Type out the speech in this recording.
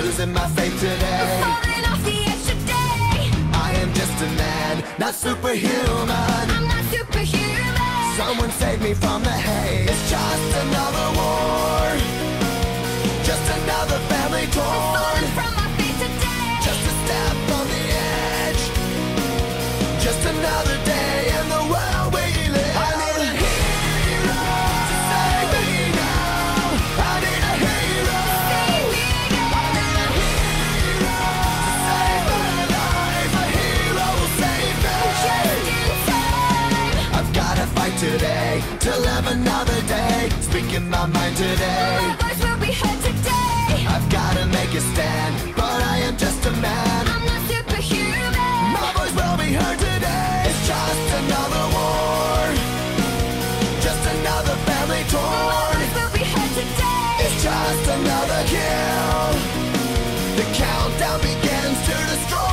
losing my faith today. Falling off the edge today. I am just a man, not superhuman. I'm not superhuman. Someone save me from the hate. It's just another war, just another family torn. Falling from my feet today. Just a step on the edge, just another day in the world we live. I need a hero to save me now. I need a hero. Save me I need a hero to save my life. A hero will save me. just in time. I've gotta fight today to live another day. Speaking my mind today. My voice will be heard today. I've gotta make a stand, but I am just a man. I'm not superhuman. My voice will be heard today. It's just another war, just another family My torn. voice will be heard today. It's just another kill. The countdown begins to destroy.